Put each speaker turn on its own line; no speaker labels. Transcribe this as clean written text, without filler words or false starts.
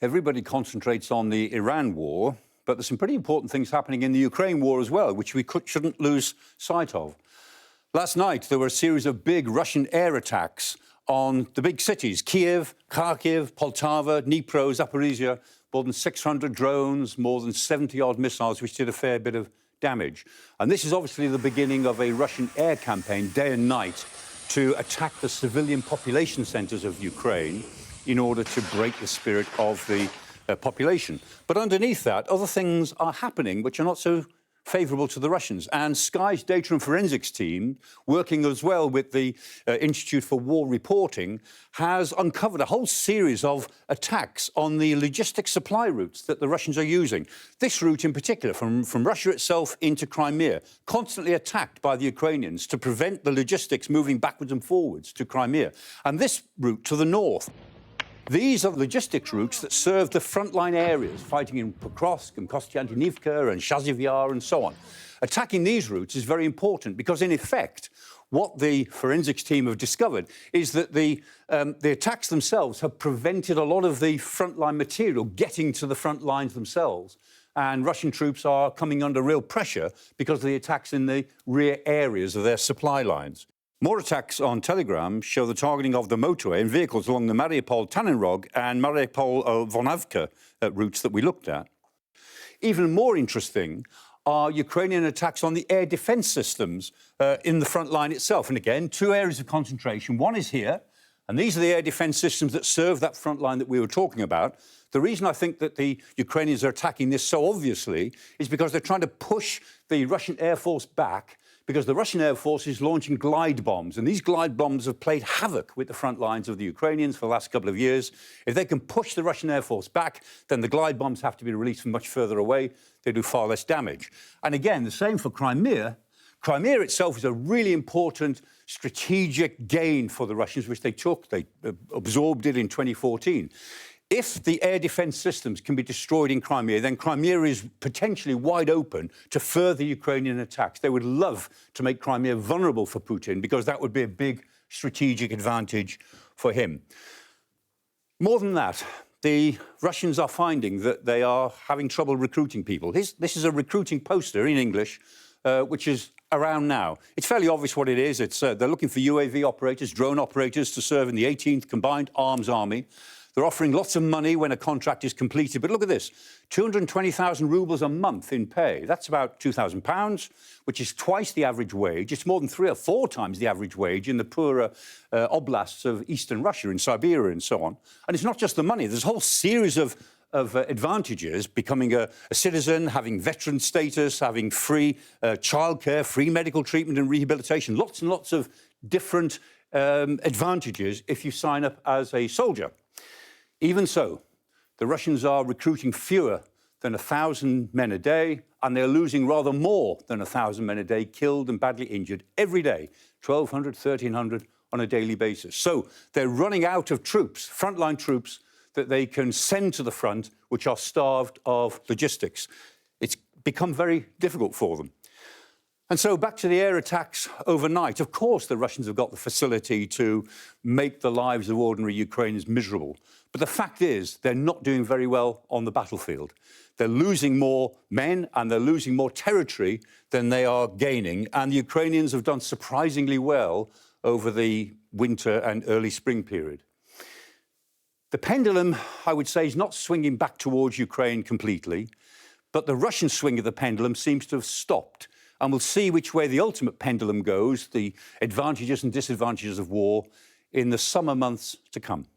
Everybody concentrates on the Iran war, but there's some pretty important things happening in the Ukraine war as well, which we shouldn't lose sight of. Last night, there were a series of big Russian air attacks on the big cities, Kiev, Kharkiv, Poltava, Dnipro, Zaporizhia, more than 600 drones, more than 70-odd missiles, which did a fair bit of damage. And this is obviously the beginning of a Russian air campaign, day and night, to attack the civilian population centres of Ukraine in order to break the spirit of the population. But underneath that, other things are happening which are not so favourable to the Russians. And Sky's data and forensics team, working as well with the Institute for War Reporting, has uncovered a whole series of attacks on the logistic supply routes that the Russians are using. This route in particular, from Russia itself into Crimea, constantly attacked by the Ukrainians to prevent the logistics moving backwards and forwards to Crimea. And this route to the north. These are logistics routes that serve the frontline areas, fighting in Pokrovsk and Kostiantynivka and Chasiv Yar and so on. Attacking these routes is very important because, in effect, what the forensics team have discovered is that the attacks themselves have prevented a lot of the frontline material getting to the front lines themselves. And Russian troops are coming under real pressure because of the attacks in the rear areas of their supply lines. More attacks on Telegram show the targeting of the motorway and vehicles along the Mariupol-Taninrog and Mariupol-Vonavka routes that we looked at. Even more interesting are Ukrainian attacks on the air defence systems in the front line itself. And again, two areas of concentration. One is here, and these are the air defence systems that serve that front line that we were talking about. The reason I think that the Ukrainians are attacking this so obviously is because they're trying to push the Russian Air Force back, because the Russian Air Force is launching glide bombs, and these glide bombs have played havoc with the front lines of the Ukrainians for the last couple of years. If they can push the Russian Air Force back, then the glide bombs have to be released from much further away. They do far less damage. And again, the same for Crimea. Crimea itself is a really important strategic gain for the Russians, which they took. They absorbed it in 2014. If the air defence systems can be destroyed in Crimea, then Crimea is potentially wide open to further Ukrainian attacks. They would love to make Crimea vulnerable for Putin because that would be a big strategic advantage for him. More than that, the Russians are finding that they are having trouble recruiting people. This is a recruiting poster in English, which is around now. It's fairly obvious what it is. They're looking for UAV operators, drone operators to serve in the 18th Combined Arms Army. They're offering lots of money when a contract is completed. But look at this, 220,000 rubles a month in pay. That's about £2,000, which is twice the average wage. It's more than 3 or 4 times the average wage in the poorer oblasts of eastern Russia, in Siberia and so on. And it's not just the money. There's a whole series of advantages: becoming a citizen, having veteran status, having free childcare, free medical treatment and rehabilitation. Lots and lots of different advantages if you sign up as a soldier. Even so, the Russians are recruiting fewer than 1,000 men a day, and they're losing rather more than 1,000 men a day killed and badly injured every day, 1,200, 1,300 on a daily basis. So they're running out of troops, frontline troops, that they can send to the front, which are starved of logistics. It's become very difficult for them. And so back to the air attacks overnight. Of course, the Russians have got the facility to make the lives of ordinary Ukrainians miserable. But the fact is, they're not doing very well on the battlefield. They're losing more men and they're losing more territory than they are gaining. And the Ukrainians have done surprisingly well over the winter and early spring period. The pendulum, I would say, is not swinging back towards Ukraine completely, but the Russian swing of the pendulum seems to have stopped. And we'll see which way the ultimate pendulum goes, the advantages and disadvantages of war, in the summer months to come.